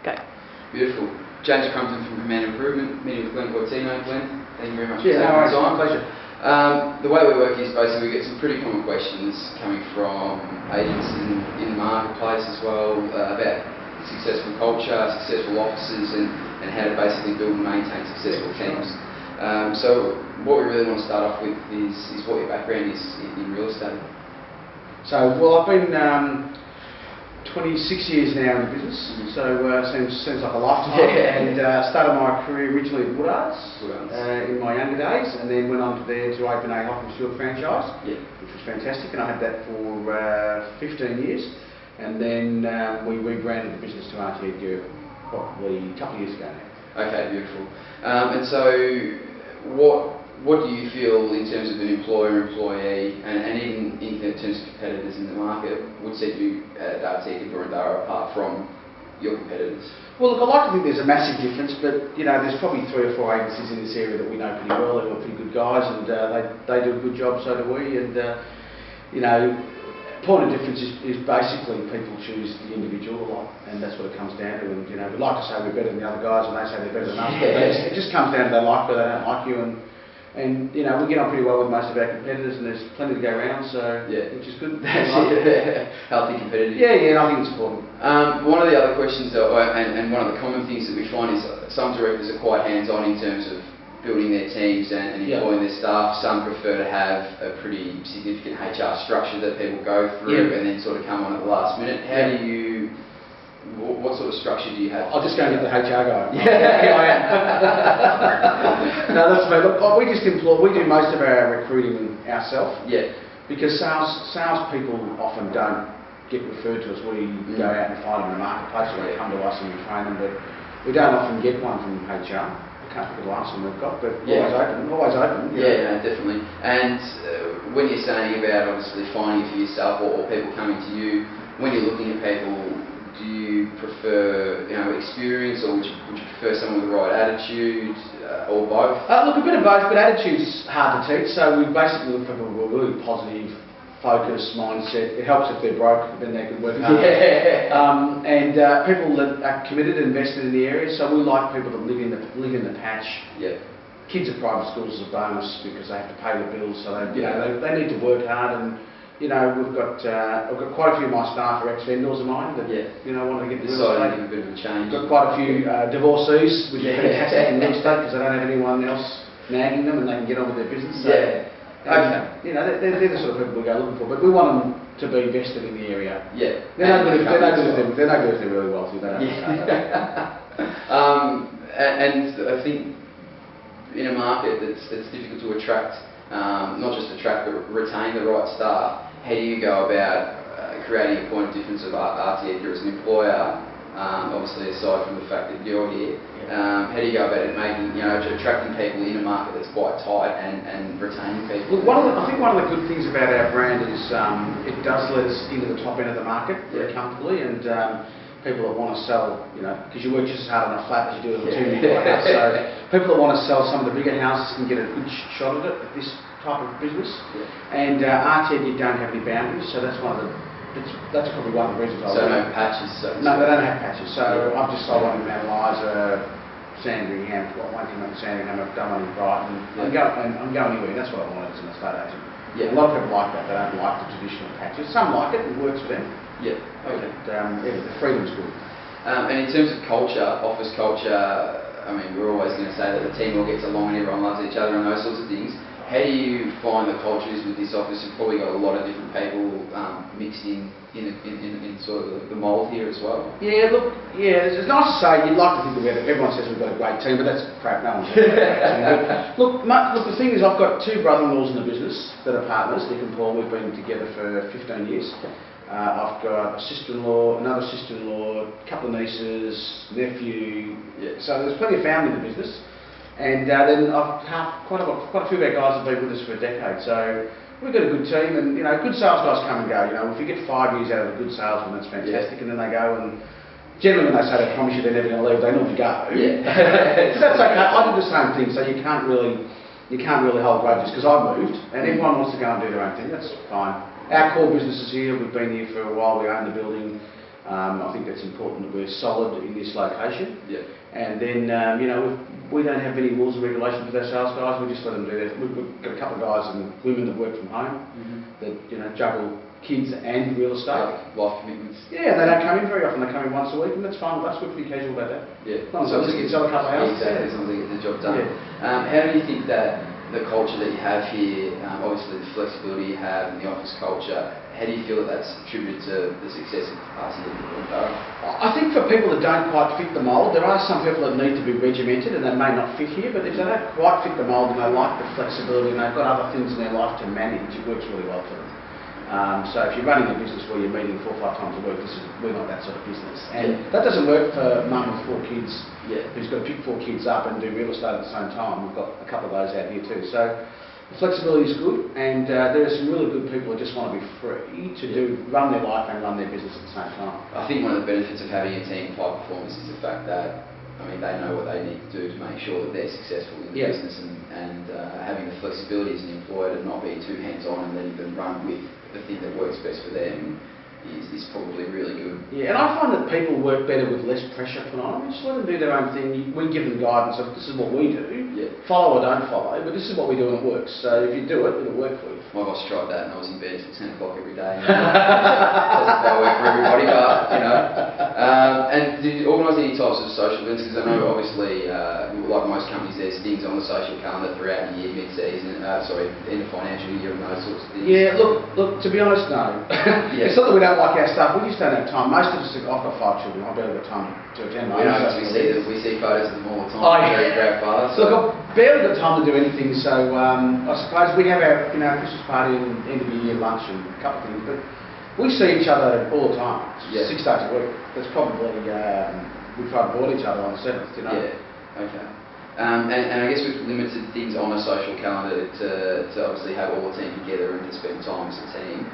Go. Beautiful. James Crumpton from Command Recruitment, meeting with Glen Coutinho. Glen, thank you very much for taking no the time. pleasure. The way we work is basically we get some pretty common questions coming from agents in the marketplace as well about successful culture, successful offices, and how to basically build and maintain successful teams. So what we really want to start off with is what your background is in real estate. So, well, I've been 26 years now in the business, so seems like a lifetime. And started my career originally at Boroondara in my younger days, and then went on to there to open a Hockey Field franchise, which was fantastic, and I had that for 15 years. And then we rebranded the business to Edgar probably a couple of years ago now. Okay, beautiful. And so, what do you feel in terms of an employer-employee, and even in terms of competitors in the market, would set you at RT Boroondara apart from your competitors? Well, look, I like to think there's a massive difference, but there's probably 3 or 4 agencies in this area that we know pretty well. They're all pretty good guys, and they do a good job, so do we. And point of difference is basically people choose the individual a lot, and that's what it comes down to. And we like to say we're better than the other guys, and they say they're better than us. It just comes down to they like you or they don't like you, and we get on pretty well with most of our competitors, and there's plenty to go around, so which is good. Healthy competitive. Yeah, I think it's important. One of the other questions, and one of the common things that we find is some directors are quite hands-on in terms of building their teams and employing their staff. Some prefer to have a pretty significant HR structure that people go through and then sort of come on at the last minute. How do you? What sort of structure do you have? I'll just go and get the HR guy. Here I am. No, that's me. Look, we do most of our recruiting ourselves. Yeah. Because salespeople often don't get referred to us. We go out and find them in the marketplace, or they come to us and we train them, but we don't often get one from HR. I can't think of the last one we've got, but always open. Yeah, definitely. And when you're saying about obviously finding for yourself or people coming to you, when you're looking at people, do you prefer experience, or would you prefer someone with the right attitude, or both? Look, a bit of both, but attitude's hard to teach. So we basically look for people with a really positive, focused mindset. It helps if they're broke, then they can work hard. And people that are committed, invested in the area. So we like people that live in the patch. Yeah. Kids at private schools is a bonus because they have to pay the bills, so they need to work hard. And I've got quite a few of my staff are ex-vendors of mine that want to get this side a bit of a change. Got quite a few divorcees, which is fantastic in real estate because they don't have anyone else nagging them and they can get on with their business. So, they're the sort of people we go looking for, but we want them to be invested in the area. Yeah. They're no good if they're really wealthy. They don't. And I think in a market that's difficult to attract, not just attract but retain the right staff, how do you go about creating a point of difference of RT Edgar as an employer? Obviously, aside from the fact that you're here, how do you go about it making, attracting people in a market that's quite tight and retaining people? Look, I think one of the good things about our brand is it does let us into the top end of the market very comfortably, and people that want to sell, because you work just as hard on a flat as you do on a 2 million house. So people that want to sell some of the bigger houses can get a good shot at it at this type of business. And RT Edgar don't have any boundaries, so that's that's probably one of the reasons I So no patches? No, they don't have patches. So I've just sold one in Mount Eliza, Sandringham, one came up in Sandringham, I've done one in Brighton. I'm going anywhere, that's what I wanted as an estate agent. A lot of people like that, they don't like the traditional patches. Some like it works for them. Yeah, okay. But the freedom's good. And in terms of culture, office culture, I mean, we're always going to say that the team all gets along and everyone loves each other and those sorts of things. How do you find the cultures with this office? You've probably got a lot of different people mixed in sort of the mould here as well. Yeah, look, it's nice to say. You'd like to think that everyone says we've got a great team, but that's crap. No one's got a great team. Look, the thing is, I've got 2 brother-in-laws in the business that are partners, Nick and Paul. We've been together for 15 years. I've got a sister-in-law, another sister-in-law, a couple of nieces, nephew. So there's plenty of family in the business. And then I've quite a few of our guys have been with us for a decade, so we've got a good team, and good sales guys come and go. If you get 5 years out of a good salesman, that's fantastic, and then they go, and generally when they say they promise you they're never going to leave, they normally go. So that's okay. I do the same thing, so you can't really hold grudges, because I've moved, and everyone wants to go and do their own thing. That's fine. Our core business is here. We've been here for a while. We own the building. I think that's important that we're solid in this location. Yeah. And then, we don't have any rules and regulations with our sales guys. We just let them do that. We've got a couple of guys and women that work from home that, juggle kids and real estate. Life commitments. Yeah, they don't come in very often. They come in once a week, and that's fine with us. We're pretty casual about that. Yeah. As long as they sell a couple of hours. Exactly, as long as they get the job done. Yeah. How do you think that the culture that you have here, obviously the flexibility you have and the office culture, how do you feel that that's attributed to the success of RTD in Boroondara? I think for people that don't quite fit the mould, there are some people that need to be regimented and they may not fit here, but if they don't quite fit the mould and they like the flexibility and they've got other things in their life to manage, it works really well for them. So if you're running a business where you're meeting 4 or 5 times a week, we're not that sort of business. And that doesn't work for mum with 4 kids who's got to pick 4 kids up and do real estate at the same time. We've got a couple of those out here too. So the flexibility is good, and there are some really good people who just want to be free to run their life and run their business at the same time. I think one of the benefits of having a team of high performers is the fact that they know what they need to do to make sure that they're successful in the business, and having the flexibility as an employer to not be too hands-on and letting them run with the thing that works best for them is probably really good. Yeah, and I find that people work better with less pressure put on them. Just let them do their own thing. We give them guidance of this is what we do. Follow or don't follow, but this is what we do and it works. So if you do it, it'll work for you. My boss tried that and I was in bed till 10 o'clock every day. Doesn't quite work for everybody, but and do you organise any types of social events? Because I know obviously, like most companies, there's things on the social calendar throughout the year, mid-season, end of financial year and those sorts of things. Yeah, look, to be honest, no. It's not that we don't like our stuff, we just don't have time. Most of us, I've got 5 children, I've barely got time to attend those. We see photos of them all the time. Great father. So look, I've barely got time to do anything, so I suppose we have our Christmas party and end of the year lunch and a couple of things, but we see each other all the time, 6 days a week. That's probably, we try to board each other on the 7th, Yeah, okay. And I guess with limited things on a social calendar to obviously have all the team together and to spend time as a team,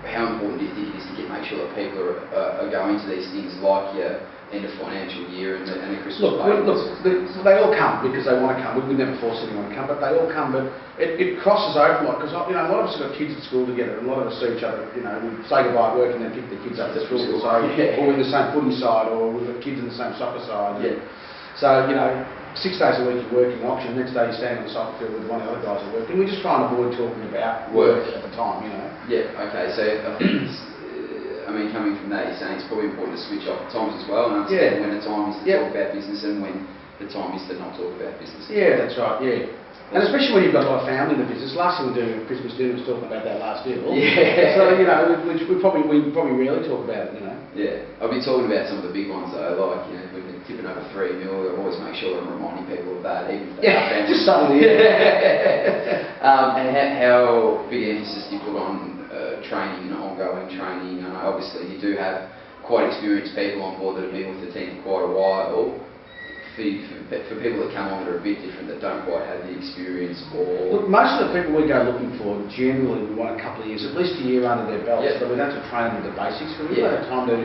how important do you think it is to make sure that people are going to these things like your end of financial year and the Christmas party? They all come because they want to come. We would never force anyone to come, but they all come. But it crosses over a lot because a lot of us have got kids at school together, and a lot of us see each other. We say goodbye at work and then pick the kids up to school. So, or we're in the same footy side, or we've got kids in the same soccer side. So 6 days a week you're working auction, next day you're standing on the soccer field with one of the other guys at work. And we just try and avoid talking about work at the time, Yeah, okay, so I think coming from that, you're saying it's probably important to switch off at times as well and understand when the time is to talk about business and when the time is to not talk about business. Yeah, that's right, And especially when you've got a lot of family in the business. Last thing we do at Christmas dinner was talking about that last deal. Yeah. So, we probably rarely talk about it, Yeah. I'll be talking about some of the big ones though, like, when they're tipping over 3 mil, I always make sure I'm reminding people of that, even if they are family. Just something. And how big an emphasis do you put on training and ongoing training? Obviously you do have quite experienced people on board that have been with the team for quite a while. For people that come on that are a bit different, that don't quite have the experience, or... Look, most of the people we go looking for, generally we want a couple of years, at least a year under their belt, so we don't have to train them with the basics, but we don't have time to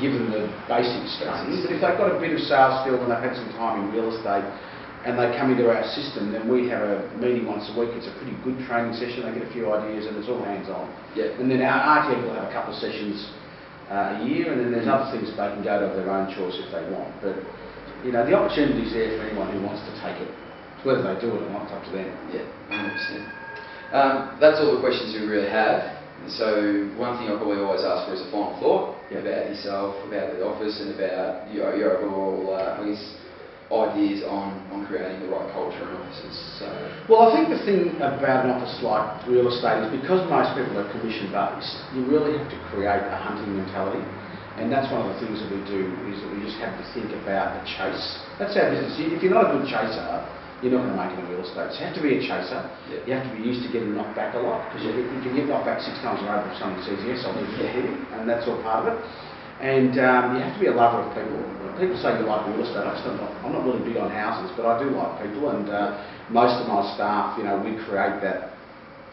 give them the basics training. But if they've got a bit of sales skill and they've had some time in real estate and they come into our system, then we have a meeting once a week. It's a pretty good training session, they get a few ideas and it's all hands-on. And then our RTM will have a couple of sessions a year, and then there's other things that they can go to of their own choice if they want. But the opportunity is there for anyone who wants to take it. It's whether they do it or not, it's up to them. Yeah, 100%. That's all the questions we really have. So one thing I probably always ask for is a final thought about yourself, about the office, and about your overall, ideas on creating the right culture in offices. Well, I think the thing about an office like real estate is because most people are commission-based, you really have to create a hunting mentality. And that's one of the things that we do, is that we just have to think about the chase. That's our business. If you're not a good chaser, you're not going to make it in real estate. So you have to be a chaser. You have to be used to getting knocked back a lot. Because if you get knocked back 6 times in a row if someone says yes, I'll do it, and that's all part of it. And you have to be a lover of people. People say you like real estate. I'm not really big on houses, but I do like people. And most of my staff, we create that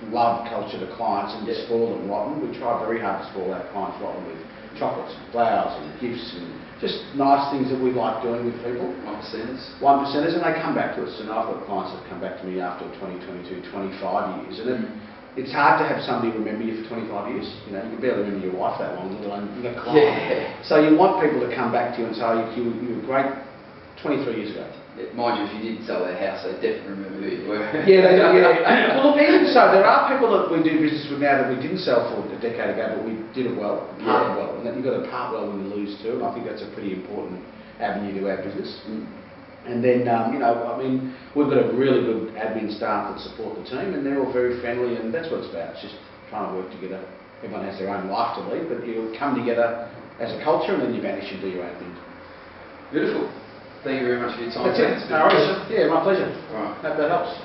love culture to clients and spoil them rotten. We try very hard to spoil our clients rotten with chocolates and flowers and gifts and just nice things that we like doing with people. 1%ers, and they come back to us. And I've got clients that come back to me after 20, 22, 25 years, and it's hard to have somebody remember you for 25 years. You know, you can barely remember your wife that long, let alone the client. Yeah. So you want people to come back to you and say, you were great 23 years ago. Yeah, mind you, if you did sell their house, they definitely remember who you were. Yeah, they do, yeah. Well, look, even so, there are people that we do business with now that we didn't sell for a decade ago, but we did it well, parted well. And you've got to part well when you lose too, and I think that's a pretty important avenue to our business. And then, you know, I mean, we've got a really good admin staff that support the team, and they're all very friendly, and that's what it's about. It's just trying to work together. Everyone has their own life to lead, but you come together as a culture, and then you vanish and do your own thing. Beautiful. Thank you very much for your time. That's it. No worries. Yeah, my pleasure. All right. Hope that helps.